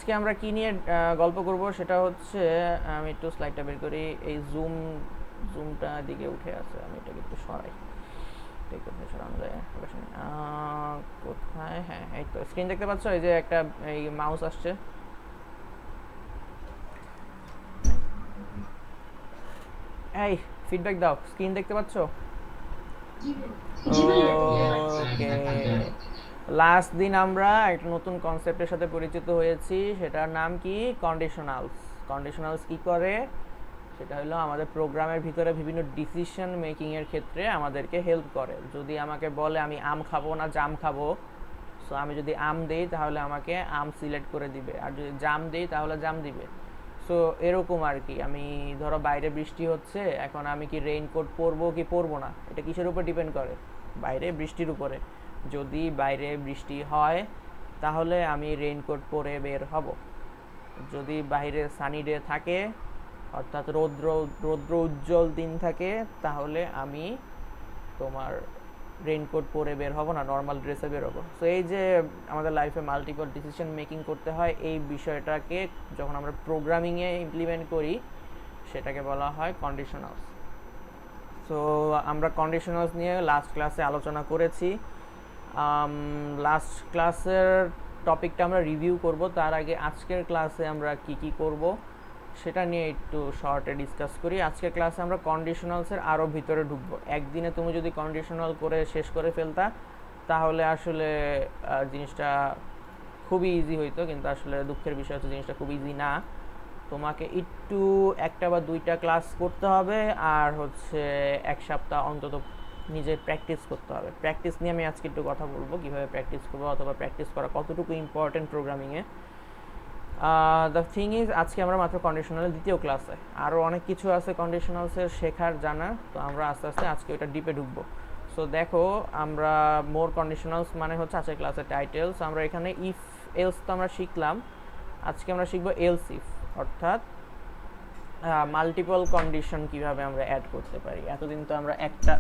আজকে আমরা কি নিয়ে গল্প করব সেটা হচ্ছে, আমি একটু স্লাইডটা বের করি। এই জুমটা দিকে উঠে আছে, আমি এটাকে একটু সরাই। ঠিক আছে, সরানো যায়, কোথায়? হ্যাঁ, এই তো স্ক্রিন দেখতে পাচ্ছ, এই যে একটা এই মাউস আসছে। এই ফিডব্যাক দাও, স্ক্রিন দেখতে পাচ্ছ? ওকে, লাস্ট দিন আমরা একটা নতুন কনসেপ্টের সাথে পরিচিত হয়েছি, সেটার নাম কি? কন্ডিশনালস। কন্ডিশনালস কি করে? সেটা হলো আমাদের প্রোগ্রামের ভিতরে বিভিন্ন ডিসিশন মেকিং এর ক্ষেত্রে আমাদেরকে হেল্প করে। যদি আমাকে বলে আমি আম খাবো না জাম খাবো, সো আমি যদি আম দেই তাহলে আমাকে আম সিলেক্ট করে দিবে, আর যদি জাম দেই তাহলে জাম দিবে। সো এরকম আর কি। আমি ধরো বাইরে বৃষ্টি হচ্ছে, এখন আমি কি রেইনকোট পরবো কি পরবো না, এটা কিসের উপর ডিপেন্ড করে? বাইরে বৃষ্টির উপরে। যদি বাইরে বৃষ্টি হয় তাহলে আমি রেইনকোট পরে বের হব। যদি বাইরে সানি ডে থাকে, অর্থাৎ রৌদ্র উজ্জ্বল দিন থাকে, তাহলে আমি তোমার রেইনকোট পরে বের হব না, নর্মাল ড্রেসে বের হবো। সো এই যে আমাদের লাইফে মাল্টিপল ডিসিশন মেকিং করতে হয়, এই বিষয়টাকে যখন আমরা প্রোগ্রামিংয়ে ইমপ্লিমেন্ট করি সেটাকে বলা হয় কন্ডিশনালস। সো আমরা কন্ডিশনালস নিয়ে লাস্ট ক্লাসে আলোচনা করেছি। লাস্ট ক্লাসের টপিকটা আমরা রিভিউ করব, তার আগে আজকের ক্লাসে আমরা কি কি করব সেটা নিয়ে একটু শর্টে ডিসকাস করি। আজকের ক্লাসে আমরা কন্ডিশনালসের আরও ভিতরে ঢুকবো। একদিনে তুমি যদি কন্ডিশনাল করে শেষ করে ফেলতা তাহলে আসলে জিনিসটা খুবই ইজি হইতো, কিন্তু আসলে দুঃখের বিষয় হচ্ছে জিনিসটা খুব ইজি না। তোমাকে একটু একটা বা দুইটা ক্লাস করতে হবে, আর হচ্ছে এক সপ্তাহ অন্তত নিজের প্র্যাকটিস করতে হবে। প্র্যাকটিস নিয়ে আমি আজকে একটু কথা বলবো, কীভাবে প্র্যাকটিস করবো অথবা প্র্যাকটিস করা কতটুকু ইম্পর্টেন্ট প্রোগ্রামিংয়ে। দ্য থিং ইজ, আজকে আমরা মাত্র কন্ডিশনালের দ্বিতীয় ক্লাসে, আরও অনেক কিছু আছে কন্ডিশনালসের শেখার জানা, তো আমরা আস্তে আস্তে আজকে ওইটা ডিপে ঢুকবো। সো দেখো, আমরা মোর কন্ডিশনালস মানে হচ্ছে আজকের ক্লাসের টাইটেলস। আমরা এখানে ইফ এলস তো আমরা শিখলাম, আজকে আমরা শিখবো এলস ইফ, অর্থাৎ মাল্টিপল কন্ডিশন কিভাবে আমরা অ্যাড করতে পারি। এতদিন তো আমরা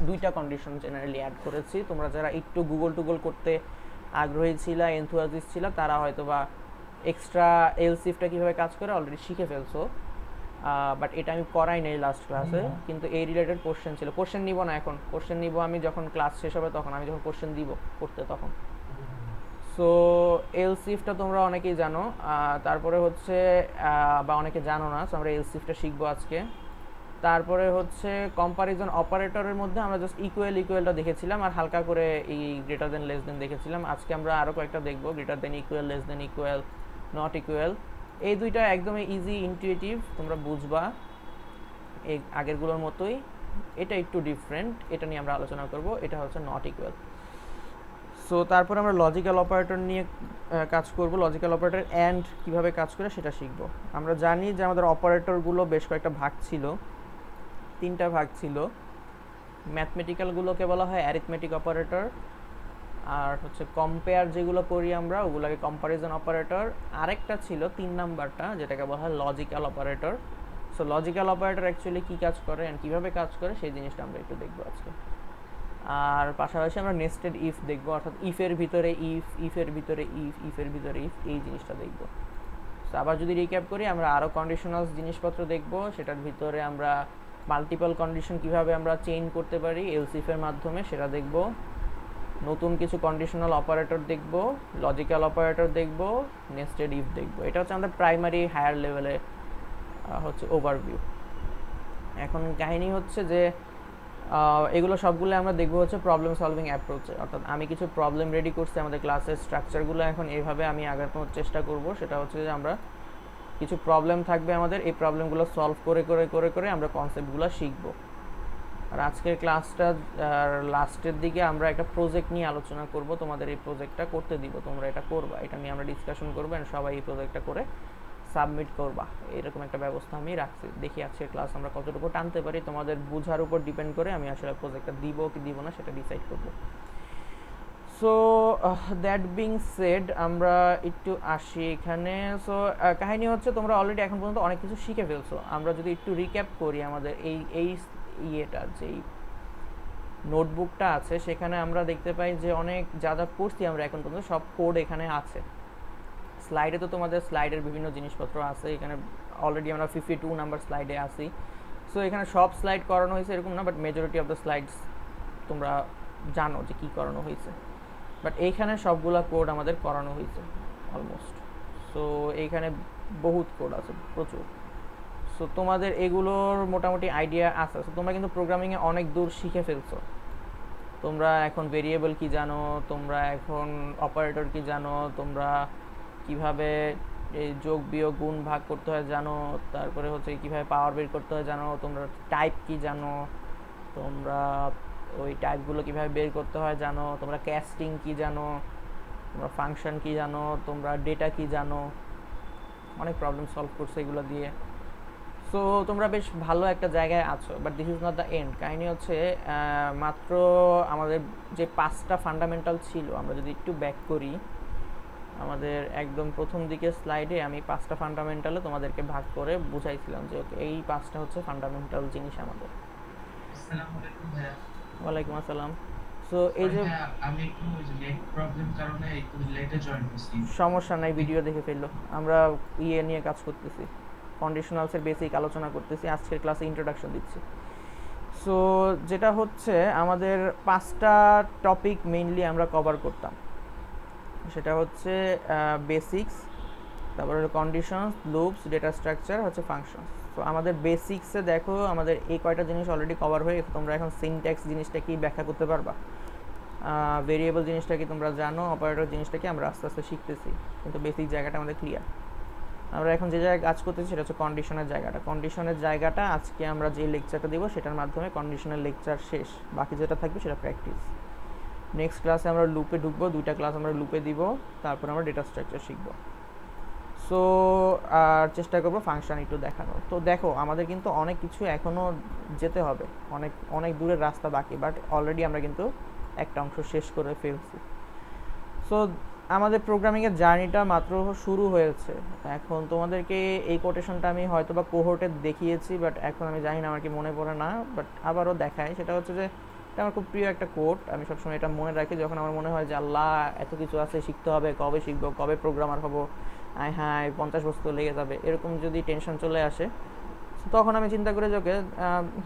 দুইটা কন্ডিশন জেনারেলি অ্যাড করেছি। তোমরা যারা একটু গুগল করতে আগ্রহী ছিলা, এনথুয়াজিস্ট ছিলা, তারা হয়তো বা এক্সট্রা এলসিফটা কীভাবে কাজ করে অলরেডি শিখে ফেলছো। বাট এটা আমি করাই নাই লাস্ট ক্লাসে, কিন্তু এই রিলেটেড কোশ্চেন ছিল। কোশ্চেন নিব না এখন, কোশ্চেন নিব আমি যখন ক্লাস শেষ হবে, তখন আমি যখন কোশ্চেন দিব করতে তখন। সো এলসিফটা তোমরা অনেকেই জানো, তারপরে হচ্ছে বা অনেকে জানো না, সো আমরা এলসিফটা শিখবো আজকে। তারপরে হচ্ছে কম্পারিজন অপারেটরের মধ্যে আমরা জাস্ট ইকুয়ালটা দেখেছিলাম, আর হালকা করে এই গ্রেটার দেন লেস দেন দেখেছিলাম। আজকে আমরা আরও কয়েকটা দেখবো, greater than equal, less than equal, not equal. এই দুইটা একদমই ইজি, ইনটুইটিভ, তোমরা বুঝবা এই আগেরগুলোর মতোই। এটা একটু ডিফারেন্ট, এটা নিয়ে আমরা আলোচনা করব। এটা হচ্ছে নট ইকুয়াল। সো তারপর আমরা লজিক্যাল অপারেটর নিয়ে কাজ করব। লজিক্যাল অপারেটর অ্যান্ড কীভাবে কাজ করে সেটা শিখব। আমরা জানি যে আমাদের অপারেটরগুলো বেশ কয়েকটা ভাগ ছিল, তিনটা ভাগ ছিল। ম্যাথমেটিক্যালগুলোকে বলা হয় অ্যারিথমেটিক অপারেটর, আর হচ্ছে কম্পেয়ার যেগুলো করি আমরা ওগুলোকে কম্পারিজন অপারেটর। আরেকটা ছিল 3 নাম্বারটা, যেটাকে বলা হয় logical operator. So logical operator actually কী কাজ করে অ্যান্ড কীভাবে কাজ করে সেই জিনিসটা আমরা একটু দেখবো আজকে। আর পাশাপাশি আমরা নেস্টেড ইফ দেখবো, অর্থাৎ ইফের ভিতরে ইফ, ইফের ভিতরে ইফ, ইফের ভিতরে ইফ, এই জিনিসটা দেখবো। সো আবার যদি রিক্যাপ করি, আমরা আরও কন্ডিশনালস জিনিসপত্র দেখবো, সেটার ভিতরে আমরা মাল্টিপল কন্ডিশন কিভাবে আমরা চেইন করতে পারি এলস ইফের মাধ্যমে সেটা দেখব। নতুন কিছু কন্ডিশনাল অপারেটর দেখব, লজিক্যাল অপারেটর দেখব, নেস্টেড ইফ দেখব। এটা হচ্ছে আমাদের প্রাইমারি হায়ার লেভেলে হচ্ছে ওভারভিউ। এখন কাহিনী হচ্ছে যে এগুলো সবগুলো আমরা দেখবো হচ্ছে প্রবলেম সলভিং অ্যাপ্রোচে, অর্থাৎ আমি কিছু প্রবলেম রেডি করছি আমাদের ক্লাসের স্ট্রাকচারগুলো এখন এইভাবে আমি আগানোর চেষ্টা করব। সেটা হচ্ছে যে আমরা কিছু প্রবলেম থাকবে আমাদের, এই প্রবলেমগুলো সলভ করে করে করে করে আমরা কনসেপ্টগুলো শিখব। আর আজকের ক্লাসটা লাস্টের দিকে আমরা একটা প্রজেক্ট নিয়ে আলোচনা করব, তোমাদের এই প্রজেক্টটা করতে দিব, তোমরা এটা করবা, এটা নিয়ে আমরা ডিসকাশন করবো অ্যান্ড সবাই এই প্রজেক্টটা করে সাবমিট করবা। এরকম একটা ব্যবস্থা আমি রাখছি। দেখি আজকের ক্লাস আমরা কতটুকু টানতে পারি, তোমাদের বুঝার উপর ডিপেন্ড করে আমি আসলে প্রজেক্টটা দিব কি দিব না সেটা ডিসাইড করব। সো দ্যাট বিং সেড, আমরা একটু আসি এখানে। সো কাহিনী হচ্ছে তোমরা অলরেডি এখন পর্যন্ত অনেক কিছু শিখে ফেলছো। আমরা যদি একটু রিক্যাপ করি, আমাদের এই ইয়েটা যেই নোটবুকটা আছে সেখানে আমরা দেখতে পাই যে অনেক যা যা পড়ছি আমরা এখন পর্যন্ত সব কোড এখানে আছে। স্লাইডে তো তোমাদের স্লাইডের বিভিন্ন জিনিসপত্র আছে, এখানে অলরেডি আমরা 52 নাম্বার স্লাইডে আছি। সো এখানে সব স্লাইড করানো হয়েছে এরকম না, but majority of the slides তোমরা জানো যে কী করানো হয়েছে, বাট এইখানে সবগুলা কোড আমাদের করানো হয়েছে অলমোস্ট। সো এইখানে বহুত কোড আছে, প্রচুর। সো তোমাদের এগুলোর মোটামুটি আইডিয়া আছে। সো তোমরা কিন্তু প্রোগ্রামিংয়ে অনেক দূর শিখে ফেলছো। তোমরা এখন ভেরিয়েবল কি জানো, তোমরা এখন অপারেটর কি জানো, তোমরা কিভাবে এই যোগ বিয়োগ গুণ ভাগ করতে হয় জানো, তারপরে হচ্ছে কিভাবে পাওয়ার বের করতে হয় জানো, তোমরা টাইপ কি জানো, তোমরা ওই টাইপগুলো কিভাবে বের করতে হয় জানো, তোমরা ক্যাস্টিং কি জানো, তোমরা ফাংশন কি জানো, তোমরা ডেটা কি জানো, অনেক প্রবলেম সলভ করছো এগুলো দিয়ে। সো তোমরা বেশ ভালো একটা জায়গায় আছো, but this is not the end. কাহিনী হচ্ছে মাত্র আমাদের যে 5টা ফান্ডামেন্টাল ছিল, আমরা যদি একটু ব্যাক করি, আমাদের একদম প্রথম দিকে স্লাইডে আমি 5টা ফান্ডামেন্টালে তোমাদেরকে ভাগ করে বুঝাইছিলাম যে ওকে এই 5টা হচ্ছে ফান্ডামেন্টাল জিনিস আমাদের। ওয়ালাইকুম আসসালাম। সো এই যে আমি একটু নেট প্রবলেম কারণে একটু লেটে জয়েন করছি। সমস্যা নাই, ভিডিও দেখে ফেললো। আমরা ইয়ে নিয়ে কাজ করতেছি, কন্ডিশনালসের বেসিক আলোচনা করতেছি, আজকের ক্লাসে ইন্ট্রোডাকশন দিচ্ছি। সো যেটা হচ্ছে আমাদের 5টা টপিক মেইনলি আমরা কভার করতাম, সেটা হচ্ছে বেসিক্স, তারপরে হলো কন্ডিশনস, লুপস, ডেটা স্ট্রাকচার, হচ্ছে ফাংশনস। তো আমাদের বেসিক্সে দেখো আমাদের এই কয়টা জিনিস অলরেডি কভার হয়ে গেছে। তোমরা এখন সিনট্যাক্স জিনিসটা কি ব্যাখ্যা করতে পারবা, ভেরিয়েবল জিনিসটা কি তোমরা জানো, অপারেটর জিনিসটা কি আমরা আস্তে আস্তে শিখতেছি, কিন্তু বেসিক জায়গাটা আমাদের ক্লিয়ার। আমরা এখন যে জায়গায় কাজ করতেছি সেটা হচ্ছে কন্ডিশনের জায়গাটা। কন্ডিশনের জায়গাটা আজকে আমরা যে লেকচারটা দিব সেটার মাধ্যমে কন্ডিশনের লেকচার শেষ, বাকি যেটা থাকবে সেটা প্র্যাকটিস। নেক্সট ক্লাসে আমরা লুপে ঢুকবো, 2টা ক্লাস আমরা লুপে দিব, তারপর আমরা ডেটা স্ট্রাকচার শিখবো। সো আর চেষ্টা করবো ফাংশন একটু দেখানোর। তো দেখো আমাদের কিন্তু অনেক কিছু এখনও যেতে হবে, অনেক অনেক দূরের রাস্তা বাকি, বাট অলরেডি আমরা কিন্তু একটা অংশ শেষ করে ফেলছি। সো আমাদের প্রোগ্রামিংয়ের জার্নিটা মাত্র শুরু হয়েছে। এখন তোমাদেরকে এই কোটেশনটা আমি হয়তো বা কোহোর্টে দেখিয়েছি, বাট এখন আমি জানি না, আমার কি মনে পড়ে না, বাট আবারও দেখাই। সেটা হচ্ছে যে এটা আমার খুব প্রিয় একটা কোট, আমি সবসময় এটা মনে রাখি যখন আমার মনে হয় যে আল্লাহ এত কিছু আছে শিখতে হবে, কবে শিখবো, কবে প্রোগ্রামার হবো, আয় হ্যাঁ 50 বছর লেগে যাবে, এরকম যদি টেনশন চলে আসে, তখন আমি চিন্তা করি যে ওকে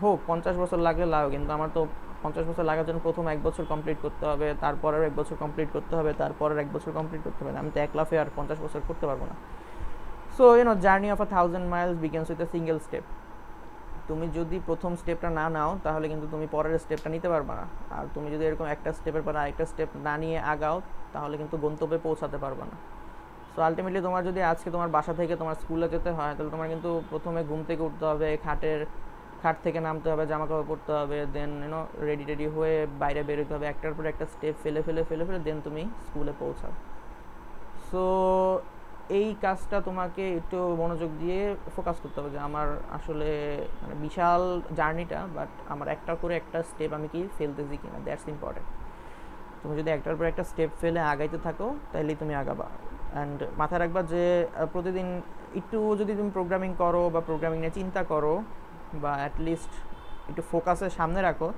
হোক 50 বছর লাগলে লাগ, কিন্তু আমার তো 50 বছর লাগার জন্য প্রথম 1 বছর কমপ্লিট করতে হবে, তারপরের 1 বছর কমপ্লিট করতে হবে, তারপরের 1 বছর কমপ্লিট করতে হবে। আমি তো এক লাফে আর 50 বছর করতে পারবো না। So journey of 1000 Miles begins with a single step. তুমি যদি প্রথম স্টেপটা না নাও তাহলে কিন্তু তুমি পরের স্টেপটা নিতে পারবে না, আর তুমি যদি এরকম একটা স্টেপের পর আরেকটা স্টেপ না নিয়ে আগাও তাহলে কিন্তু গন্তব্যে পৌঁছাতে পারবে না। সো আলটিমেটলি তোমার যদি আজকে তোমার বাসা থেকে তোমার স্কুলে যেতে হয়, তাহলে তোমার কিন্তু প্রথমে ঘুম থেকে উঠতে হবে, খাট থেকে নামতে হবে, জামা কাপড় পরতে হবে, দেন রেডি হয়ে বাইরে বেরোতে হবে, একটার পর একটা স্টেপ ফেলে দেন তুমি স্কুলে পৌঁছাও। সো এই কাজটা তোমাকে একটু মনোযোগ দিয়ে ফোকাস করতে হবে যে আমার আসলে মানে বিশাল জার্নিটা, বাট আমার একটা করে একটা স্টেপ আমি কি ফেলতেছি কিনা, দ্যাটস ইম্পর্টেন্ট। তুমি যদি একটার পর একটা স্টেপ ফেলে আগাইতে থাকো তাহলেই তুমি আগাবা। অ্যান্ড মাথায় রাখবা যে প্রতিদিন একটু যদি তুমি প্রোগ্রামিং করো বা প্রোগ্রামিং নিয়ে চিন্তা করো বা অ্যাটলিস্ট একটু ফোকাসের সামনে রাখো,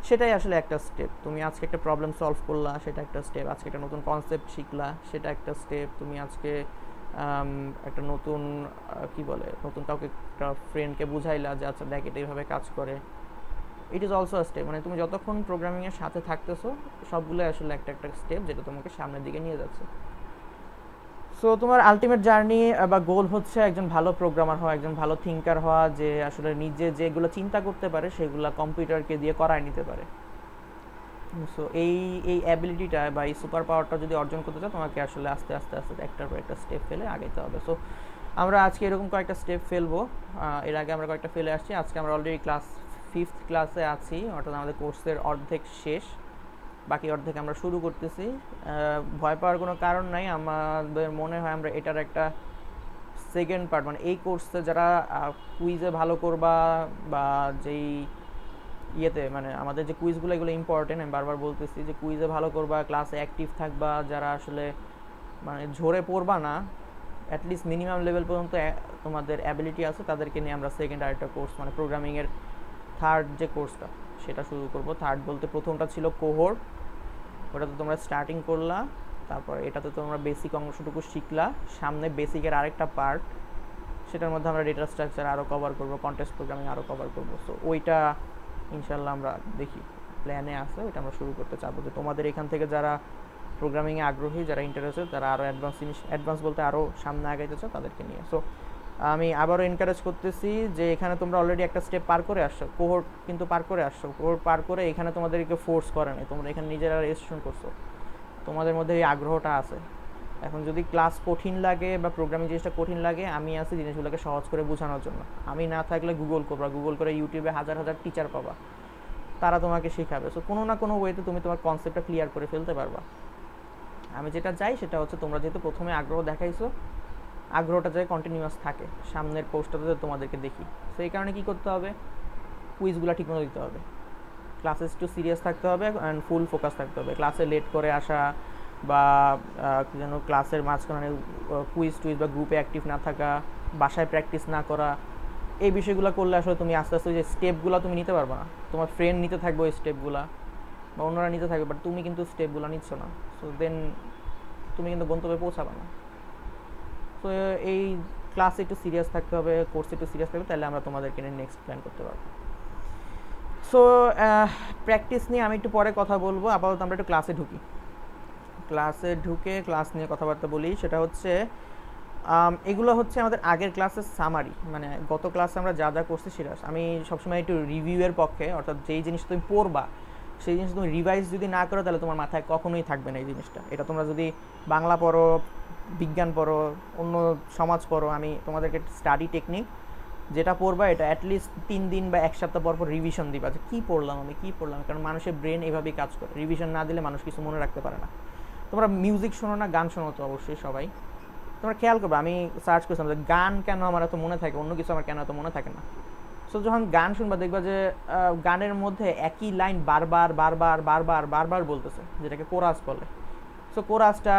সেটাই আসলে একটা স্টেপ। তুমি আজকে একটা প্রবলেম সলভ করলা, সেটা একটা স্টেপ। আজকে একটা নতুন কনসেপ্ট শিখলা, সেটা একটা স্টেপ। তুমি আজকে একটা নতুন কি বলে নতুন কাউকে একটা ফ্রেন্ডকে বুঝাইলা যে আচ্ছা দেখ এটা এইভাবে কাজ করে, ইট ইজ অলসো স্টেপ। মানে তুমি যতক্ষণ প্রোগ্রামিংয়ের সাথে থাকতেছো সবগুলো আসলে একটা একটা স্টেপ যেটা তোমাকে সামনের দিকে নিয়ে যাচ্ছে। সো তোমার আলটিমেট জার্নি বা গোল হচ্ছে একজন ভালো প্রোগ্রামার হওয়া, একজন ভালো থিঙ্কার হওয়া, যে আসলে নিজে যেগুলো চিন্তা করতে পারে সেগুলো কম্পিউটারকে দিয়ে করায় নিতে পারে। সো এই অ্যাবিলিটিটা বা এই সুপার পাওয়ারটা যদি অর্জন করতে চাও, তোমাকে আসলে আস্তে আস্তে একটার পর একটা স্টেপ ফেলে আগাইতে হবে। সো আমরা আজকে এরকম কয়েকটা স্টেপ ফেলবো। এর আগে আমরা কয়েকটা ফেলে আসছি। আজকে আমরা অলরেডি ক্লাস 5th ক্লাসে আছি, অর্থাৎ আমাদের কোর্সের অর্ধেক শেষ, বাকি অর্ধেক আমরা শুরু করতেছি। ভয় পাওয়ার কোনো কারণ নাই। আমাদের মনে হয় আমরা এটার একটা সেকেন্ড পার্ট, মানে এই কোর্সে যারা কুইজে ভালো করবা বা যেই ইয়েতে মানে আমাদের যে কুইজগুলো এগুলো ইম্পর্টেন্ট, আমি বারবার বলতেছি যে কুইজে ভালো করবা, ক্লাসে অ্যাক্টিভ থাকবা, যারা আসলে মানে ঝরে পড়বা না, অ্যাটলিস্ট মিনিমাম লেভেল পর্যন্ত তোমাদের অ্যাবিলিটি আছে, তাদেরকে নিয়ে আমরা সেকেন্ড আরেকটা কোর্স মানে প্রোগ্রামিংয়ের থার্ড যে কোর্সটা সেটা শুরু করব। থার্ড বলতে প্রথমটা ছিল কোহোর্ট, ওটা তো তোমরা স্টার্টিং করলা, তারপর এটাতে তোমরা বেসিক অংশটুকু শিখলা, সামনে বেসিকের আরেকটা পার্ট, সেটার মধ্যে আমরা ডেটা স্ট্রাকচার আরও কভার করবো, কন্টেস্ট প্রোগ্রামিং আরও কভার করবো। সো ওইটা ইনশাল্লাহ আমরা দেখি, প্ল্যানে আছে, ওইটা আমরা শুরু করতে চাবো যে তোমাদের এখান থেকে যারা প্রোগ্রামিংয়ে আগ্রহী, যারা ইন্টারেস্টেড, তারা আরও অ্যাডভান্স বলতে আরও সামনে আগাইতে চাও তাদেরকে নিয়ে। সো আমি আবারও এনকারেজ করতেছি যে এখানে তোমরা অলরেডি একটা স্টেপ পার করে আসছো, কোহোর্ট কিন্তু পার করে আসছো, কোহোর্ট পার করে এখানে তোমাদেরকে ফোর্স করে নাই, তোমরা এখানে নিজেরা রেজিস্ট্রেশন করছো, তোমাদের মধ্যে এই আগ্রহটা আছে। এখন যদি ক্লাস কঠিন লাগে বা প্রোগ্রামিং জিনিসটা কঠিন লাগে, আমি আছি জিনিসগুলোকে সহজ করে বোঝানোর জন্য। আমি না থাকলে গুগল করবা, গুগল করে ইউটিউবে হাজার হাজার টিচার পাবা, তারা তোমাকে শেখাবে। সো কোনো না কোনো ওয়েতে তুমি তোমার কনসেপ্টটা ক্লিয়ার করে ফেলতে পারবা। আমি যেটা চাই সেটা হচ্ছে তোমরা যেহেতু প্রথমে আগ্রহ দেখাইছো, আগ্রহটা যাতে কন্টিনিউয়াস থাকে, সামনের পোস্টটাতে তোমাদেরকে দেখি। সো এই কারণে কী করতে হবে, কুইজগুলো ঠিকমতো দিতে হবে, ক্লাসে একটু সিরিয়াস থাকতে হবে অ্যান্ড ফুল ফোকাস থাকতে হবে। ক্লাসে লেট করে আসা বা যেন ক্লাসের মাঝখানে কুইজ টুইজ বা গ্রুপে অ্যাক্টিভ না থাকা, বাসায় প্র্যাকটিস না করা, এই বিষয়গুলো করলে আসলে তুমি আস্তে আস্তে যে স্টেপগুলো তুমি নিতে পারবে না। তোমার ফ্রেন্ড নিতে থাকবে ওই স্টেপগুলো বা অন্যরা নিতে থাকবে, বাট তুমি কিন্তু স্টেপগুলো নিচ্ছ না। সো দেন তুমি কিন্তু গন্তব্যে পৌঁছাবে না। সো এই ক্লাসে একটু সিরিয়াস থাকতে হবে, কোর্সে একটু সিরিয়াস থাকবে, তাহলে আমরা তোমাদেরকে নিয়ে নেক্সট প্ল্যান করতে পারবো। সো প্র্যাকটিস নিয়ে আমি একটু পরে কথা বলবো, আপাতত আমরা একটু ক্লাসে ঢুকি। ক্লাসে ঢুকে ক্লাস নিয়ে কথাবার্তা বলি। সেটা হচ্ছে এগুলো হচ্ছে আমাদের আগের ক্লাসের সামারি, মানে গত ক্লাসে আমরা যা যা করছি সেটা। আমি সবসময় একটু রিভিউয়ের পক্ষে, অর্থাৎ যেই জিনিস তুমি পড়বা সেই জিনিস তুমি রিভাইজ যদি না করো তাহলে তোমার মাথায় কখনোই থাকবে না এই জিনিসটা। এটা তোমরা যদি বাংলা পড়ো, বিজ্ঞান পড়ো, অন্য সমাজ পড়ো, আমি তোমাদেরকে স্টাডি টেকনিক যেটা পড়বা এটা অ্যাটলিস্ট 3 দিন বা 1 সপ্তাহ পর পর রিভিশন দিবা যে কী পড়লাম আমি, কী পড়লাম। কারণ মানুষের ব্রেন এভাবেই কাজ করে, রিভিশন না দিলে মানুষ কিছু মনে রাখতে পারে না। তোমরা মিউজিক শোনো না, গান শোনো তো অবশ্যই সবাই। তোমরা খেয়াল করবে, আমি সার্চ করছিলাম যে গান কেন আমার এত মনে থাকে, অন্য কিছু আমার কেন এত মনে থাকে না। সো যখন গান শুনবা দেখবা যে গানের মধ্যে একই লাইন বারবার বারবার বারবার বারবার বলতেছে, যেটাকে কোরাস বলে। সো কোরাসটা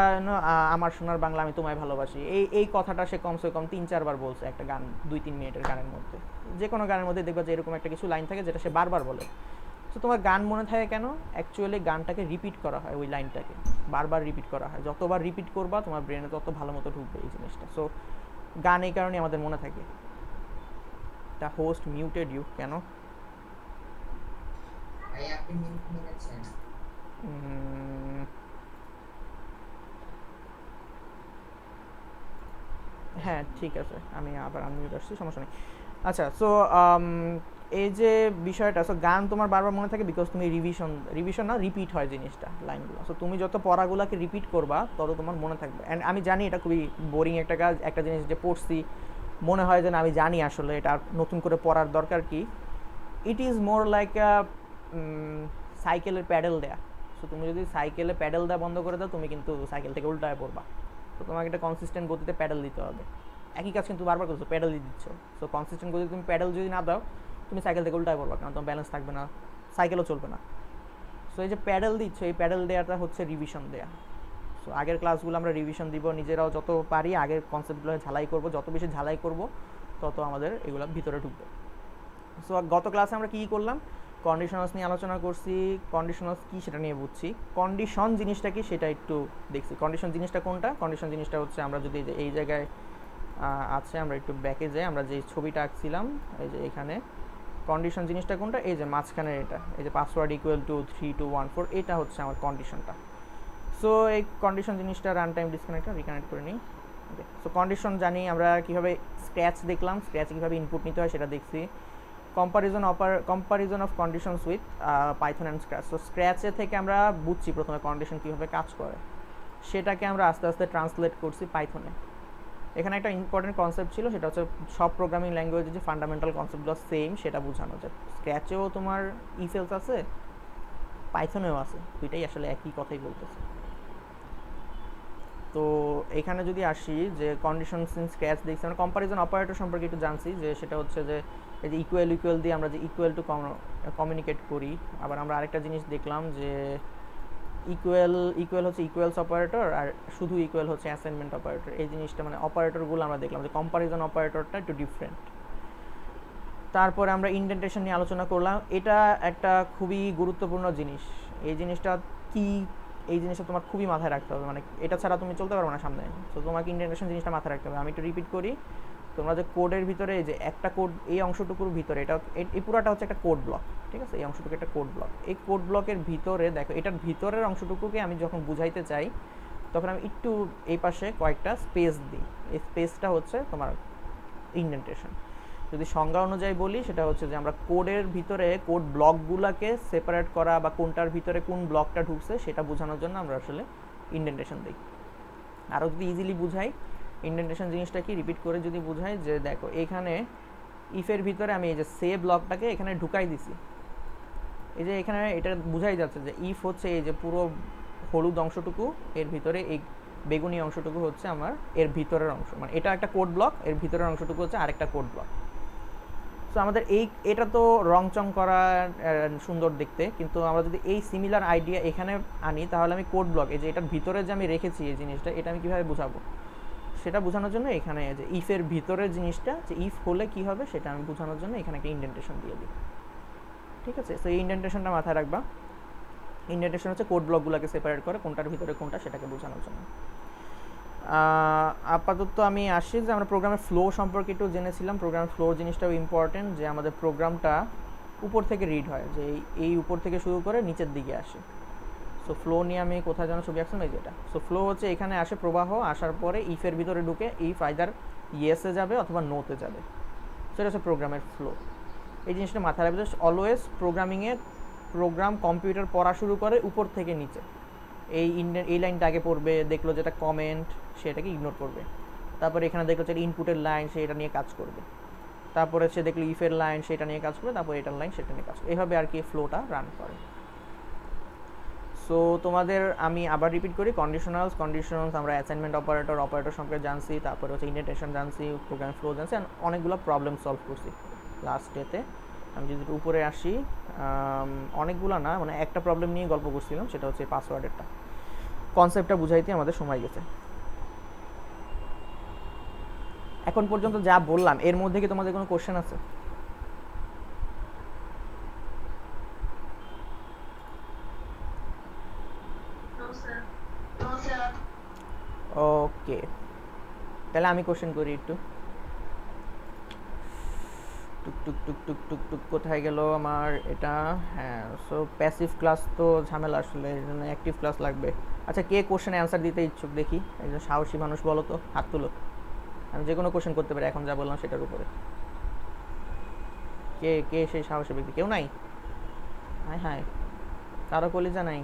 আমার সোনার বাংলা আমি তোমায় ভালোবাসি, এই কথাটা সে কমসে কম 3-4 বার বলছে একটা গান, 2-3 মিনিটের গানের মধ্যে। যে কোনো গানের মধ্যে দেখবা যে এরকম একটা কিছু লাইন থাকে যেটা সে বারবার বলে। সো তোমার গান মনে থাকে কেন? অ্যাকচুয়ালি গানটাকে রিপিট করা হয়, ওই লাইনটাকে বারবার রিপিট করা হয়। যতবার রিপিট করবা তোমার ব্রেনে তত ভালো মতো ঢুকবে এই জিনিসটা। সো গান এই কারণে আমাদের মনে থাকে। তা হোস্ট মিউটেড ইউ কেন? ভাই আপনি মিনিট নিয়েছেন। হ্যাঁ ঠিক আছে, আমি আবার আনমিউট আসছি, সমস্যা নেই। আচ্ছা, সো এই যে বিষয়টা, সো গান তোমার বারবার মনে থাকে বিকজ তুমি রিভিশন না, রিপিট হয় জিনিসটা, লাইনগুলো। সো তুমি যত পড়াগুলোকে রিপিট করবা তত তোমার মনে থাকবে। অ্যান্ড আমি জানি এটা খুবই বোরিং একটা কাজ, একটা জিনিস যে পড়ছি মনে হয় যে না আমি জানি আসলে এটা নতুন করে পড়ার দরকার কি। ইট ইজ মোর লাইক সাইকেলের প্যাডেল দেয়া। সো তুমি যদি সাইকেলে প্যাডেল দেওয়া বন্ধ করে দাও, তুমি কিন্তু সাইকেল থেকে উল্টায় পড়বা। তো তোমাকে একটা কনসিস্টেন্ট গতিতে প্যাডেল দিতে হবে। একই কাজ কিন্তু বারবার করছো, প্যাডেল দিয়ে দিচ্ছ। সো কনসিস্টেন্ট গতিতে তুমি প্যাডেল যদি না দাও, তুমি সাইকেল থেকে উল্টায় পড়বা, কারণ তোমার ব্যালেন্স থাকবে না, সাইকেলও চলবে না। সো এই যে প্যাডেল দিচ্ছ, এই প্যাডেল দেওয়াটা হচ্ছে রিভিশন দেয়া। সো আগের ক্লাসগুলো আমরা রিভিশন দিব, নিজেরাও যত পারি আগের কনসেপ্টগুলো ঝালাই করব, যত বেশি ঝালাই করব তত আমাদের এগুলো ভিতরে ঢুকবে। সো গত ক্লাসে আমরা কী করলাম, কন্ডিশনালস নিয়ে আলোচনা করছি। কন্ডিশনালস কী সেটা নিয়ে বুঝছি, কন্ডিশন জিনিসটা কি সেটা একটু দেখছি। কন্ডিশন জিনিসটা কোনটা? কন্ডিশন জিনিসটা হচ্ছে আমরা যদি এই জায়গায় আছে, আমরা একটু ব্যাকে যাই, আমরা যে ছবিটা আঁকছিলাম এই যে এখানে, কন্ডিশন জিনিসটা কোনটা? এই যে মাঝখানের এটা, এই যে পাসওয়ার্ড ইকুয়াল টু 3214, এটা হচ্ছে আমার কন্ডিশনটা। সো এই কন্ডিশন জিনিসটা রান টাইম ডিসকানেক্ট রিকানেক্ট করে নিই। ওকে, সো কন্ডিশন জানি আমরা কীভাবে, স্ক্র্যাচ দেখলাম, স্ক্র্যাচ কীভাবে ইনপুট নিতে হয় সেটা দেখছি। Comparison of conditions with Python and Scratch. So স্ক্র্যাচে থেকে আমরা বুঝছি প্রথমে কন্ডিশন কীভাবে কাজ করে, সেটাকে আমরা আস্তে আস্তে ট্রান্সলেট করছি পাইথনে। এখানে একটা ইম্পর্টেন্ট কনসেপ্ট ছিল, সেটা হচ্ছে সব প্রোগ্রামিং ল্যাঙ্গুয়েজে যে ফান্ডামেন্টাল কনসেপ্টগুলো সেম সেটা বোঝানো যায়। স্ক্র্যাচেও তোমার ইফ এলস আছে, পাইথনেও আছে, দুইটাই আসলে একই কথাই বলতেছে। তো এখানে যদি আসি যে কন্ডিশনস ইন স্ক্র্যাচ দেখছি, আমরা কম্পারিজন অপারেটর সম্পর্কে একটু জানছি, যে সেটা হচ্ছে যে এই যে ইকুয়াল দিয়ে আমরা যে ইকুয়াল টু কমিউনিকেট করি। আবার আমরা আরেকটা জিনিস দেখলাম যে ইকুয়াল হচ্ছে ইকুয়ালস অপারেটর, আর শুধু ইকুয়াল হচ্ছে অ্যাসাইনমেন্ট অপারেটর। এই জিনিসটা মানে অপারেটরগুলো আমরা দেখলাম যে কম্পারিজন অপারেটরটা একটু ডিফারেন্ট। তারপরে আমরা ইনডেন্টেশন নিয়ে আলোচনা করলাম, এটা একটা খুবই গুরুত্বপূর্ণ জিনিস। এই জিনিসটা কি এই জিনিসটা তোমার খুবই মাথায় রাখতে হবে, মানে এটা ছাড়া তুমি চলতে পারবে না সামনে। তো তোমাকে ইন্ডেন্টেশন জিনিসটা মাথায় রাখতে হবে। আমি একটু রিপিট করি, তোমরা যে কোডের ভিতরে যে একটা কোড, এই অংশটুকুর ভিতরে এটা এই পুরাটা হচ্ছে একটা কোড ব্লক, ঠিক আছে? এই অংশটুকু একটা কোড ব্লক। এই কোড ব্লকের ভিতরে দেখো, এটার ভিতরের অংশটুকুকে আমি যখন বুঝাইতে চাই তখন আমি একটু এই পাশে কয়েকটা স্পেস দিই। এই স্পেসটা হচ্ছে তোমার ইন্ডেন্টেশন। যদি সংজ্ঞা অনুযায়ী বলি সেটা হচ্ছে যে আমরা কোডের ভিতরে কোড ব্লকগুলোকে সেপারেট করা বা কোনটার ভিতরে কোন ব্লকটা ঢুকছে সেটা বোঝানোর জন্য আমরা আসলে ইন্ডেন্টেশন দিই। আরও যদি ইজিলি বুঝাই, ইন্ডেন্টেশন জিনিসটা কি রিপিট করে যদি বুঝাই, যে দেখো এখানে ইফের ভিতরে আমি এই যে সে ব্লকটাকে এখানে ঢুকাই দিছি। এই যে এখানে এটা বুঝাই যাচ্ছে যে ইফ হচ্ছে এই যে পুরো হলুদ অংশটুকু, এর ভিতরে এই বেগুনি অংশটুকু হচ্ছে আমার এর ভিতরের অংশ, মানে এটা একটা কোড ব্লক, এর ভিতরের অংশটুকু হচ্ছে আরেকটা কোড ব্লক। সো আমাদের এটা তো রংচং করা সুন্দর দেখতে, কিন্তু আমরা যদি এই সিমিলার আইডিয়া এখানে আনি তাহলে আমি কোড ব্লক, এই যে এটার ভিতরে যে আমি রেখেছি এই জিনিসটা, এটা আমি কীভাবে বোঝাবো সেটা বোঝানোর জন্য এখানে যে ইফের ভিতরের জিনিসটা, যে ইফ হলে কি হবে সেটা আমি বোঝানোর জন্য এখানে একটা ইন্ডেন্টেশন দিয়ে দিই, ঠিক আছে? সো এই ইন্ডেন্টেশনটা মাথায় রাখবা। ইন্ডেন্টেশন হচ্ছে কোড ব্লকগুলোকে সেপারেট করে কোনটার ভিতরে কোনটা সেটাকে বোঝানোর জন্য। আপাতত আমি আসি যে আমরা প্রোগ্রামের ফ্লো সম্পর্কে একটু জেনেছিলাম। প্রোগ্রামের ফ্লো জিনিসটাও ইম্পর্টেন্ট, যে আমাদের প্রোগ্রামটা উপর থেকে রিড হয়, যে এই উপর থেকে শুরু করে নিচের দিকে আসে। সো ফ্লো নিয়ে আমি কোথায় যেন ছবি আঁকছিলাম, এই যেটা। সো ফ্লো হচ্ছে এখানে আসে প্রবাহ, আসার পরে ইফের ভিতরে ঢুকে ইফ আইদার ইয়েসে যাবে অথবা নোতে যাবে, সেটা হচ্ছে প্রোগ্রামের ফ্লো। এই জিনিসটা মাথায় রাখবে, অলওয়েজ প্রোগ্রামিংয়ে প্রোগ্রাম কম্পিউটার পড়া শুরু করে উপর থেকে নিচে। এই লাইনটা আগে পড়বে, দেখলো যেটা কমেন্ট সেটাকে ইগনোর করবে, তারপরে এখানে দেখলো যে ইনপুটের লাইন সে এটা নিয়ে কাজ করবে, তারপরে সে দেখলো ইফের লাইন সেটা নিয়ে কাজ করবে, তারপরে এটার লাইন সেটা নিয়ে কাজ করবে, এইভাবে আর কি ফ্লোটা রান করে। সো তোমাদের আমি আবার রিপিট করি, কন্ডিশনালস আমরা অ্যাসাইনমেন্ট অপারেটর সম্পর্কে জানছি, তারপরে হচ্ছে ইন্ডেন্টেশন জানছি, প্রোগ্রাম ফ্লো জানছি, অনেকগুলো প্রবলেম সলভ করছি লাস্ট ডেতে। আমি যদি উপরে আসি, অনেকগুলো না, মানে একটা প্রবলেম নিয়ে গল্প করছিলাম, সেটা হচ্ছে পাসওয়ার্ডেরটা। কনসেপ্টটা বুঝাইতে আমাদের সময় গেছে। এখন পর্যন্ত যা বললাম এর মধ্যে কি তোমাদের কোনো কোশ্চেন আছে? ওকে, তাহলে আমি কোশ্চেন করি একটু। টুক টুক টুক টুক টুক টুক কোথায় গেল আমার এটা? হ্যাঁ, সো প্যাসিভ ক্লাস তো ঝামেলা, আসলে এর জন্য অ্যাক্টিভ ক্লাস লাগবে। আচ্ছা, কে কোশ্চেনে অ্যান্সার দিতে ইচ্ছুক দেখি? একজন সাহসী মানুষ বলো তো, হাত তুলো। আমি যে কোনো কোশ্চেন করতে পারি এখন যা বললাম সেটার উপরে। কে কে সেই সাহসী ব্যক্তি? কেউ নাই? হায় হায়, কারো কলিজা নাই?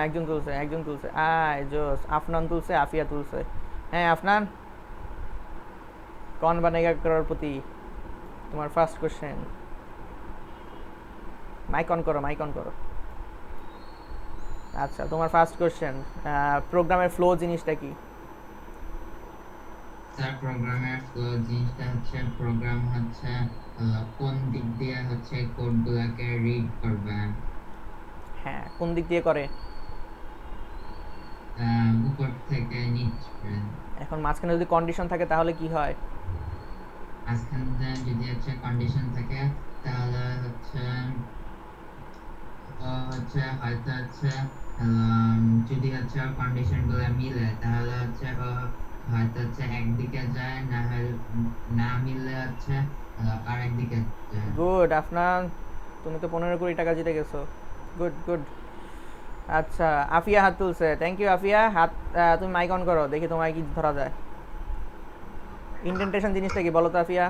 একজন তুলছে। জোস, আফনান তুলছে, আফিয়া তুলছে। হ্যাঁ আফনান, কौन बनेगा करोड़पति? তোমার ফার্স্ট কোশ্চেন। মাইক অন করো। আচ্ছা, তোমার ফার্স্ট কোশ্চেন, প্রোগ্রামের ফ্লো জিনিসটা কি? স্যার, প্রোগ্রামের ফ্লো জিনিসটা হচ্ছে, প্রোগ্রাম হচ্ছে কোন দিক দিয়ে হচ্ছে কোডগুলোকে রিড করবে। হ্যাঁ, কোন দিক দিয়ে করে? উপর থেকে নিচে। এখন মাঝখানে যদি কন্ডিশন থাকে তাহলে কি হয়? মাঝখানে যদি হচ্ছে কন্ডিশন থাকে তাহলে হচ্ছে হয়তো হচ্ছে যদি হচ্ছে কন্ডিশনগুলো মিলে তাহলে হচ্ছে হয়তো হচ্ছে একদিকে যায়, না মিললে হচ্ছে আর একদিকে যায়। গুড আফনান, তুমি তো 15-20 টাকা জিতে গেছো। গুড। আচ্ছা, আফিয়া হাত তুলছে। Thank you Afia. হাত তুমি মাইক অন করো, দেখি তোমায় কি ধরা যায়। ইন্ডেন্টেশন জিনিসটা কি বলো তো আফিয়া?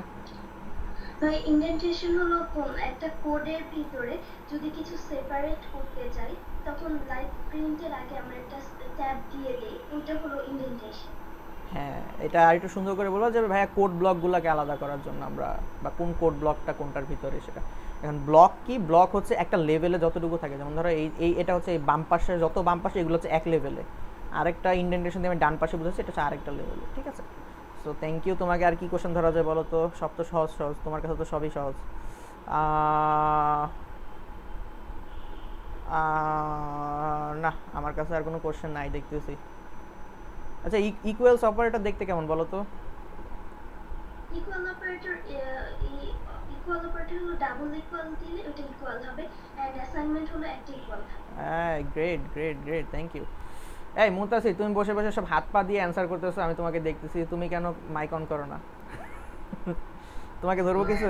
ভাই, ইন্ডেন্টেশন হলো কোন একটা কোডের ভিতরে যদি কিছু সেপারেট করতে চাই তখন লাইক প্রিন্টের আগে আমরা একটা ট্যাব দিয়ে দেই, ওটা হলো ইন্ডেন্টেশন। হ্যাঁ, এটা আরেকটু সুন্দর করে বলো যে ভাইয়া কোড ব্লকগুলোকে আলাদা করার জন্য আমরা, বা কোন কোড ব্লকটা কোনটার ভিতরে সেটা। এখন ব্লক কি? ব্লক হচ্ছে একটা লেভেলে যতটুকু থাকে, যেমন ধরো এটা হচ্ছে এই বাম পাশে, যত বাম পাশে এগুলো হচ্ছে এক লেভেলে, আরেকটা ইন্ডেন্টেশন দিয়ে আমি ডান পাশে বুঝাচ্ছি, এটা হচ্ছে আরেকটা লেভেলে, ঠিক আছে? So thank you. তোমাকে আর কি কোশ্চেন ধরা যায় বলো তো? সব তো সহজ, তোমার কাছে তো সবই সহজ। না, আমার কাছে আর কোনো কোশ্চেন নাই দেখতেছি। আচ্ছা, ইকুয়ালস অপারেটর দেখতে কেমন বলো তো? ইকুয়াল অপারেটর ইকুয়াল অপারেটর হলো ডাবল ইকুয়াল দিলে ওটা ইকুয়াল হবে এন্ড অ্যাসাইনমেন্ট হলো একটা ইকুয়াল থাকে। Great great great, thank you. এই মুনতাসির, তুমি বসে বসে সব হাত পা দিয়ে অ্যান্সার করতেছো, আমি তোমাকে দেখতেছি, তুমি কেন মাইক অন করো না? তোমাকে ধরবো কিছু?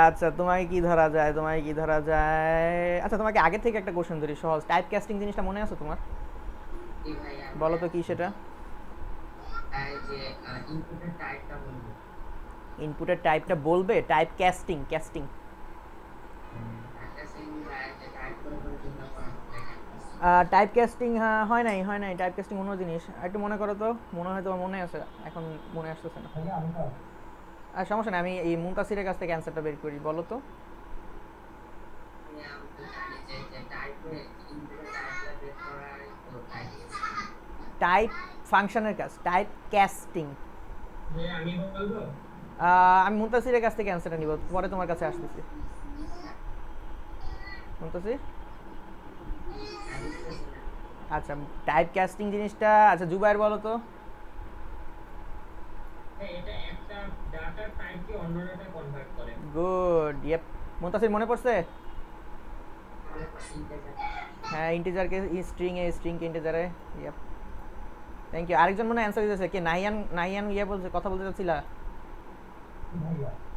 আচ্ছা, তোমাকে কি ধরা যায়, তোমাকে কি ধরা যায়? আচ্ছা, তোমাকে আগে থেকে একটা কোশ্চেন ধরি, সহজ। টাইপ কাস্টিং জিনিসটা মনে আছে তোমার? জি ভাই, বলো তো কি সেটা? এই যে ইনপুটের টাইপটা বলবো। ইনপুটের টাইপটা বলবে? টাইপ কাস্টিং, কাস্টিং একটা সিঙ্গেল যে টাইপ করার জন্য করা টাইপ কাস্টিং হয় নাই, হয় নাই। টাইপ কাস্টিং অন্য জিনিস, একটু মনে করো তো, মনে হয় তোমার মনে আছে, এখন মনে আসতেছে না। আর সমস্যা নেই, আমি এই মুনতাসিরের কাছ থেকে অ্যান্সারটা বের করি, বলো তো। টাইপ ফাংশনের কাজ, টাইপ কাস্টিং। আমি বলবো। আমি মুনতাসিরের কাছ থেকে অ্যান্সারটা নিব, পরে তোমার কাছে আসতেছি। মুনতাসির, আচ্ছা, টাইপ কাস্টিং জিনিসটা, আচ্ছা জুবাইর বলো তো। এটা একটা ডাটা টাইপকে অন্য ডাটা কনভার্ট করে। Good, yep. মুনতাসির মনে পড়ছে? হ্যাঁ, ইন্টিজারকে স্ট্রিং এ, স্ট্রিং কে ইন্টিজারে, ইয়েপ। Thank you. আরেকজন মনে অ্যান্সার দিতেছে, কে? নাহিয়ান, নাহিয়ান ইয়ে বলছে, কথা বলতে চাচ্ছিলা,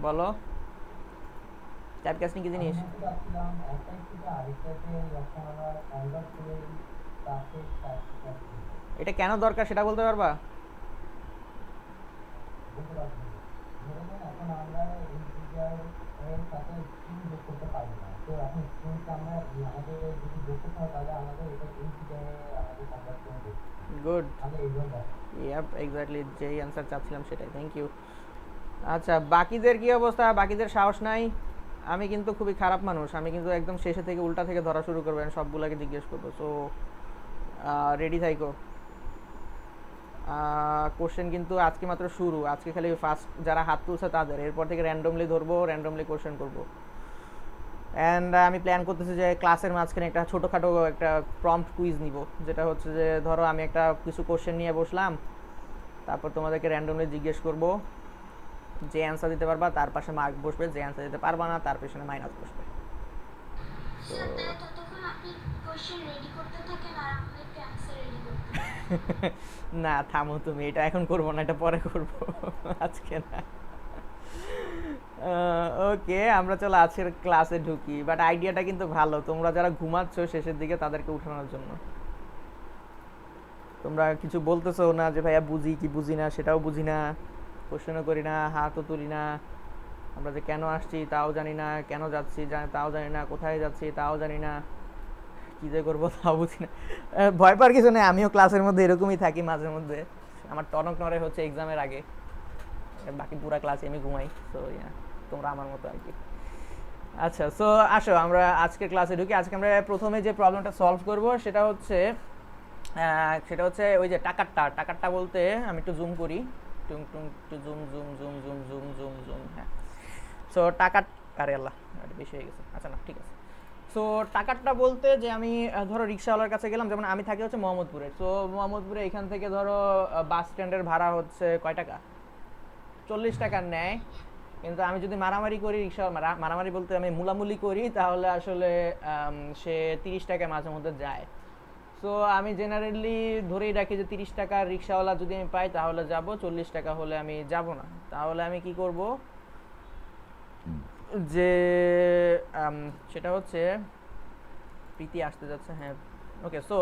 বলো। টাইপ কাস্টিং কি জিনিস? এটা কেন দরকার সেটা বলতে পারবা? গুড, ইয়াপ, এক্স্যাক্টলি যেই অ্যান্সার চাচ্ছিলাম সেটাই, থ্যাংক ইউ। আচ্ছা, বাকিদের কি অবস্থা? বাকিদের সাহস নাই? আমি কিন্তু খুবই খারাপ মানুষ, আমি কিন্তু একদম শেষে থেকে উল্টা থেকে ধরা শুরু করবো, আমি সবগুলাকে জিজ্ঞেস করবো। So ready থাইকো। কোশ্চেন কিন্তু আজকে মাত্র শুরু, আজকে খালি ফার্স্ট যারা হাত তুলছে তাদের, এরপর থেকে র্যান্ডমলি ধরবো, র্যান্ডমলি কোশ্চেন করবো। অ্যান্ড আমি প্ল্যান করতেছি যে ক্লাসের মাঝখানে একটা ছোটোখাটো একটা প্রম্পট কুইজ নিব, যেটা হচ্ছে যে ধরো আমি একটা কিছু কোশ্চেন নিয়ে বসলাম, তারপর তোমাদেরকে র্যান্ডমলি জিজ্ঞেস করবো, যে অ্যান্সার দিতে পারবা তার পাশে মার্ক বসবে, যে অ্যান্সার দিতে পারবা না তার পেছনে মাইনাস বসবে। স্যার তাহলে ততক্ষণ আপনি কোশ্চেন রেডি করতে থাকেন আর আমাদেরকে অ্যান্সার রেডি করতে। না থামো তুমি, এটা এখন করবো না, এটা পরে করবো, আজকে না। ওকে, আমরা চলো আজকের ক্লাসে ঢুকি। বাট আইডিয়াটা কিন্তু ভালো, তোমরা যারা ঘুমাচ্ছ শেষের দিকে তাদেরকে উঠানোর জন্য। তোমরা কিছু বলতেছো না যে ভাইয়া বুঝি কি বুঝি না, সেটাও বুঝি না, কোশ্চেনও করি না, হাতও তুলি না, আমরা যে কেন আসছি তাও জানি না, কেন যাচ্ছি তাও জানি না, কোথায় যাচ্ছি তাও জানি না, কী যে করবো তাও বুঝি না। ভয় পাওয়ার কিছু নেই, আমিও ক্লাসের মধ্যে এরকমই থাকি মাঝে মধ্যে। আমার টনক নড়ে হচ্ছে এক্সামের আগে, বাকি পুরা ক্লাসে আমি ঘুমাই। সো তোমরা আমার মতো আর কি। আচ্ছা, সো আসো আমরা আজকের ক্লাসে ঢুকি। আজকে আমরা প্রথমে যে প্রবলেমটা সলভ করব সেটা হচ্ছে ওই যে টাকারটা বলতে, আমি একটু জুম করি, একটু zoom zoom zoom zoom zoom zoom zoom. হ্যাঁ, সো আরে আল্লাহ, এটা বেশি হয়ে গেছে, আচ্ছা না ঠিক আছে। সো টাকারটা বলতে যে আমি ধরো রিক্সাওয়ালার কাছে গেলাম, যেমন আমি থাকি হচ্ছে মোহাম্মদপুরে। সো মোহাম্মদপুরে এখান থেকে ধরো বাস স্ট্যান্ডের ভাড়া হচ্ছে কয় টাকা? 40 টাকার নেয়। কিন্তু আমি যদি মারামারি করি, রিক্সা মারামারি বলতে আমি মুলামুলি করি, তাহলে আসলে সে 30 টাকায় মাঝে মধ্যে যায়। সো আমি জেনারেলি ধরেই রাখি যে 30 টাকার রিক্সাওয়ালা যদি আমি পাই তাহলে যাব, 40 টাকা হলে আমি যাব না। তাহলে আমি কি করব যে সেটা হচ্ছে, প্রীতি আসতে যাচ্ছে, হ্যাঁ ওকে। সো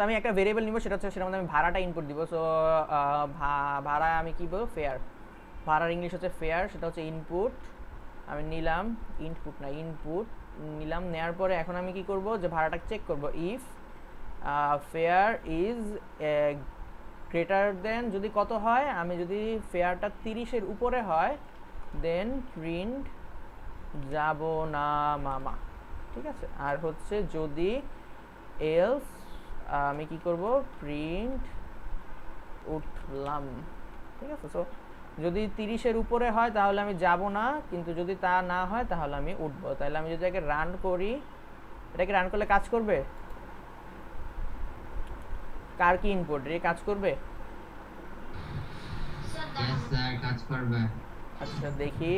আমি একটা ভেরিয়েবল নিব, সেটা হচ্ছে সেটার মধ্যে আমি ভাড়াটা ইনপুট দিব। সো ভাড়া আমি কি বলবো, ফেয়ার। ভাড়ার ইংলিশ হচ্ছে ফেয়ার, সেটা হচ্ছে ইনপুট। আমি নিলাম, ইনপুট নিলাম, নেওয়ার পরে এখন আমি কি করব যে ভাড়াটা চেক করব। If fair is greater than, যদি কত হয়, আমি যদি ফেয়ারটা 30-এর উপরে হয় দেন প্রিন্ট যাব না মামা, ঠিক আছে। আর হচ্ছে যদি এলস আমি কি করব, প্রিন্ট উঠলাম, ঠিক আছে। সো যদি 30-এর উপরে হয় তাহলে আমি যাব না, কিন্তু যদি তা না হয় তাহলে আমি উঠবো। তাহলে আমি যদি এটাকে রান করি, এটাকে রান করলে কাজ করবে? কার কি ইনপুট, কাজ করবে? ইয়েস স্যার, কাজ করবে। আচ্ছা দেখি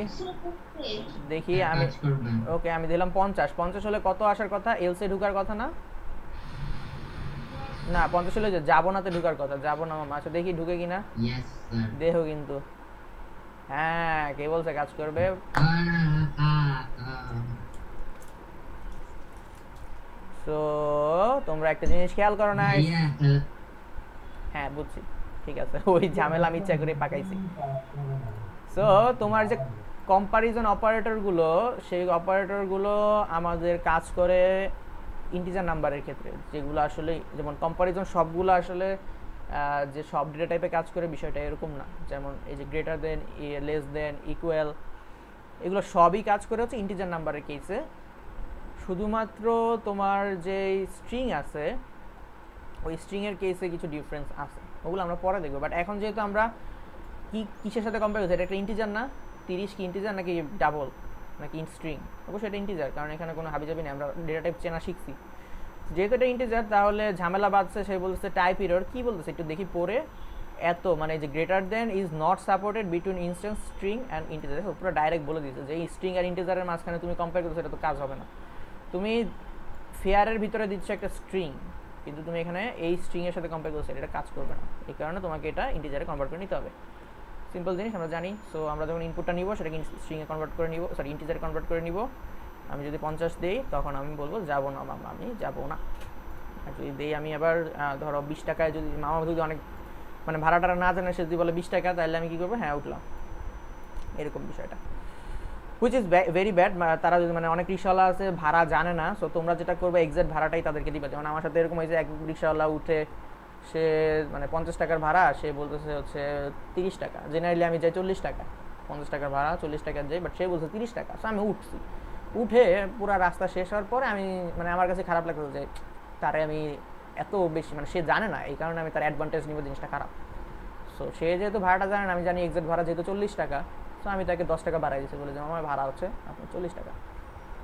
দেখি স্যার, আমি কাজ করবে। ওকে আমি দিলাম 50। 50 হলে কত আসার কথা? এলসে ঢুকার কথা না? না 50 হলে যে যাবো নাতে ঢুকার কথা, যাবো না মামা। আচ্ছা দেখি ঢুকে কিনা, ইয়েস স্যার। দেখো কিন্তু। হ্যাঁ, কে বলছে কাজ করবে? সো তোমরা একটা জিনিস খেয়াল করো না। ভাইয়া, হ্যাঁ বুঝছি, ঠিক আছে। ওই ঝামেলা আমি ইচ্ছা করে পাকাইছি। সো তোমার যে কম্পারিজন অপারেটরগুলো, সেই অপারেটরগুলো আমাদের কাজ করে ইন্টিজার নাম্বারের ক্ষেত্রে, যেগুলো আসলে যেমন কম্পারিজন সবগুলো আসলে যে সব ডেটা টাইপে কাজ করে বিষয়টা এরকম না। যেমন এই যে greater than, less than, equal, এগুলো সবই কাজ করে হচ্ছে ইন্টিজার নাম্বারের কেসে। শুধুমাত্র তোমার যে স্ট্রিং আছে, ওই স্ট্রিংয়ের কেসে কিছু ডিফারেন্স আছে, ওগুলো আমরা পরে দেখবো। বাট এখন যেহেতু আমরা কিসের সাথে কম্পেয়ার করছি, এটা একটা ইন্টিজার না? 30 কি ইন্টিজার নাকি ডাবল নাকি স্ট্রিং? অবশ্যই এটা ইন্টিজার, কারণ এখানে কোনো হাবিজাবি নেই, আমরা ডেটা টাইপ চেনা শিখছি। যেহেতু এটা ইন্টিজার, তাহলে ঝামেলা বাঁধছে। সে বলতেছে টাইপ এরর। কি বলতেছে একটু দেখি পরে। এত মানে যে greater than is not supported between instance string and integer. পুরো ডাইরেক্ট বলে দিয়েছে যে এই স্ট্রিং আর ইন্টিজারের মাঝখানে তুমি কম্পেয়ার করছো, এটা তো কাজ হবে না। তুমি ফেয়ারের ভিতরে দিচ্ছ একটা স্ট্রিং, কিন্তু তুমি এখানে এই স্ট্রিংয়ের সাথে কম্পেয়ার করছো, এটা কাজ করবে না। এই কারণে তোমাকে এটা ইন্টিজারে কনভার্ট করে নিতে হবে। সিম্পল জিনিস আমরা জানি। সো আমরা যখন ইনপুটটা নিব, সেটাকে স্ট্রিংয়ে কনভার্ট করে নিব, সরি ইন্টিজারে কনভার্ট করে নিব। আমি যদি 50 দিই, তখন আমি বলবো যাবো না মামা, আমি যাবো না। আর যদি দিই আমি আবার ধরো 20 টাকায়, যদি মামা যদি অনেক মানে ভাড়াটা না জানে, সে যদি বলে 20 টাকা, তাহলে আমি কী করবো? হ্যাঁ উঠলাম, এরকম বিষয়টা। Which is very bad. তারা যদি মানে অনেক রিক্সাওয়ালা আছে ভাড়া জানে না, সো তোমরা যেটা করবে এক্সাক্ট ভাড়াটাই তাদেরকে দিবে। যেমন আমার সাথে এরকম হয়েছে, এক রিক্সাওয়ালা উঠে, সে মানে 50 টাকার ভাড়া, সে বলতেছে হচ্ছে 30 টাকা। জেনারেলি আমি যাই 40 টাকা, 50 টাকার ভাড়া 40 টাকা যাই, বাট সে বলছে 30 টাকা। সো আমি উঠছি, উঠে পুরো রাস্তা শেষ হওয়ার পরে আমি মানে আমার কাছে খারাপ লাগতো যে তারে আমি এত বেশি, মানে সে জানে না, এই কারণে আমি তার অ্যাডভান্টেজ নিব, জিনিসটা খারাপ। সো সে যেহেতু ভাড়াটা জানে না, আমি জানি এক্সাক্ট ভাড়া যেহেতু 40 টাকা, সো আমি তাকে 10 টাকা বাড়াই দিয়েছি, বলে যে আমার ভাড়া হচ্ছে আপনার 40 টাকা,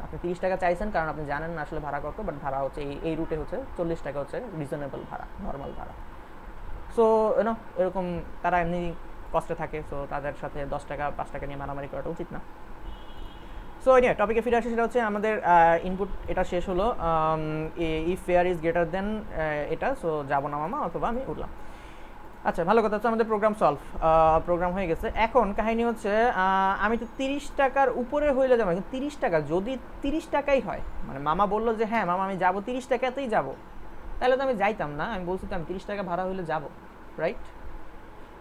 আপনি 30 টাকা চাইছেন কারণ আপনি জানেন না আসলে ভাড়া কত, বাট ভাড়া হচ্ছে এই রুটে হচ্ছে 40 টাকা হচ্ছে রিজনেবল ভাড়া, নর্মাল ভাড়া। সো ইউনো এরকম তারা এমনি কষ্টে থাকে, সো তাদের সাথে 10 টাকা 5 টাকা নিয়ে মারামারি করাটা উচিত না। সো নিয়ে টপিকে ফিরে আসে, সেটা হচ্ছে আমাদের ইনপুট এটা শেষ হলো। If fair is greater than এটা, সো যাবো না মামা, অথবা আমি উঠলাম। আচ্ছা ভালো কথা হচ্ছে আমাদের প্রোগ্রাম হয়ে গেছে। এখন কাহিনী হচ্ছে আমি তো 30 টাকার উপরে হইলে যাবো, কিন্তু 30 টাকা যদি 30 টাকাই হয়, মানে মামা বললো যে হ্যাঁ মামা আমি যাবো 30 টাকাতেই যাবো, তাহলে তো আমি যাইতাম না। আমি বলছি তো আমি 30 টাকা ভাড়া হইলে যাবো, রাইট?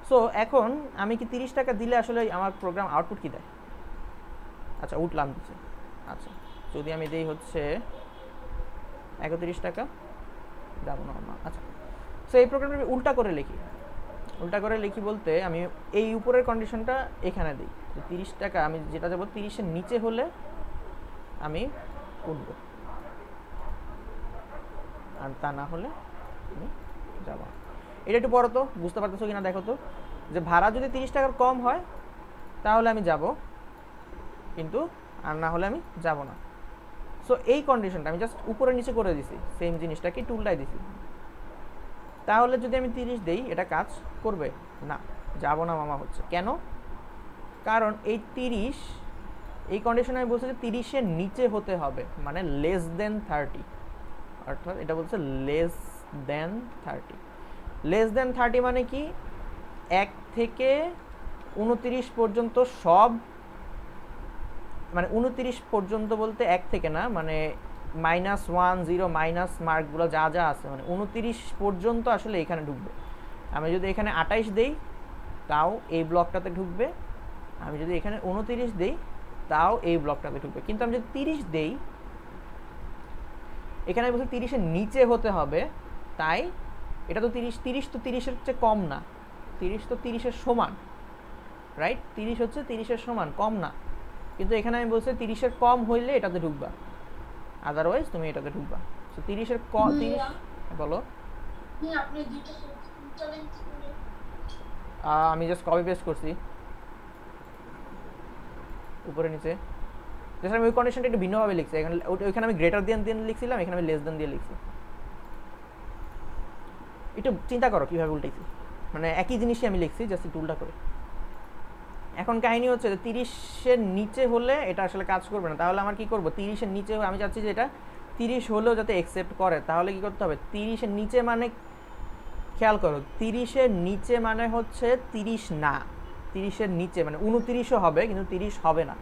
সো এখন আমি কি 30 টাকা দিলে আসলে আমার প্রোগ্রাম আউটপুট কী দেয়? আচ্ছা উঠলাম দিচ্ছে। আচ্ছা যদি আমি দিই হচ্ছে 31 টাকা, যাবো না মামা। আচ্ছা সো এই প্রোগ্রামটা আমি উল্টা করে লিখি বলতে, আমি এই উপরের কন্ডিশনটা এখানে দিই যে 30 টাকা আমি যেটা যাবো 30-এর নিচে হলে আমি উঠবো, আর তা না হলে আমি যাব না। এটা একটু পড়ো তো, বুঝতে পারতেছো কিনা দেখো তো, যে ভাড়া যদি 30 টাকার কম হয় তাহলে আমি যাব, কিন্তু আর না হলে আমি যাব না। সো এই কন্ডিশনটা আমি জাস্ট উপরে নিচে করে দিছি, সেম জিনিসটাকে একটু উল্টাই দিছি। তাহলে যদি আমি 30 দেই, এটা কাজ করবে না, যাব না মামা হচ্ছে। কেন? কারণ এই 30, এই কন্ডিশনে আমি বলছি যে 30-এর নিচে হতে হবে, মানে লেস দেন 30, অর্থাৎ এটা বলছে লেস দেন 30। লেস দেন 30 মানে কি? 1 থেকে 29 পর্যন্ত সব, মানে 29 পর্যন্ত বলতে 1 থেকে না, মানে -1 0 মাইনাস মার্কগুলো যা যা আছে, মানে 29 পর্যন্ত আসলে এখানে ঢুকবে। আমি যদি এখানে 28 দেই, তাও এই ব্লকটাতে ঢুকবে। আমি যদি এখানে 29 দেই, তাও এই ব্লকটাতে ঢুকবে। কিন্তু আমি যদি 30 দেই, এখানে বলছি 30-এর নিচে হতে হবে, তাই এটা তো 30 তো 30-এর চেয়ে কম না, 30 তো 30-এর সমান, রাইট? 30 হচ্ছে 30-এর সমান, কম না। কিন্তু এখানে আমি বলছি 30-এর কম হইলে এটাতে ঢুকবা, আদারওয়াইজ তুমি এটাতে ঢুকবা। সো 30-এর কম, 30 বলো। আমি জাস্ট কপি পেস্ট করছি উপরে নিচে, জাস্ট আমি ওই কন্ডিশনটা একটু ভিন্নভাবে লিখছি। এখানে ওইখানে আমি গ্রেটার দেন লিখছিলাম, এখানে আমি লেস দেন দিয়ে লিখছি। একটু চিন্তা করো কীভাবে উল্টাইছি, মানে একই জিনিসই আমি লিখছি, জাস্ট একটু উল্টা করে। এখন কাহিনী হচ্ছে যে 30-এর নিচে হলে এটা আসলে কাজ করবে না, তাহলে আমার কি করব, 30-এর নিচে আমি চাচ্ছি যে এটা 30 হলেও যাতে অ্যাকসেপ্ট করে, তাহলে কি করতে হবে, 30-এর নিচে মানে খেয়াল করো 30-এর নিচে মানে হচ্ছে 30 না, 30-এর নিচে মানে 29ও হবে কিন্তু 30 হবে না।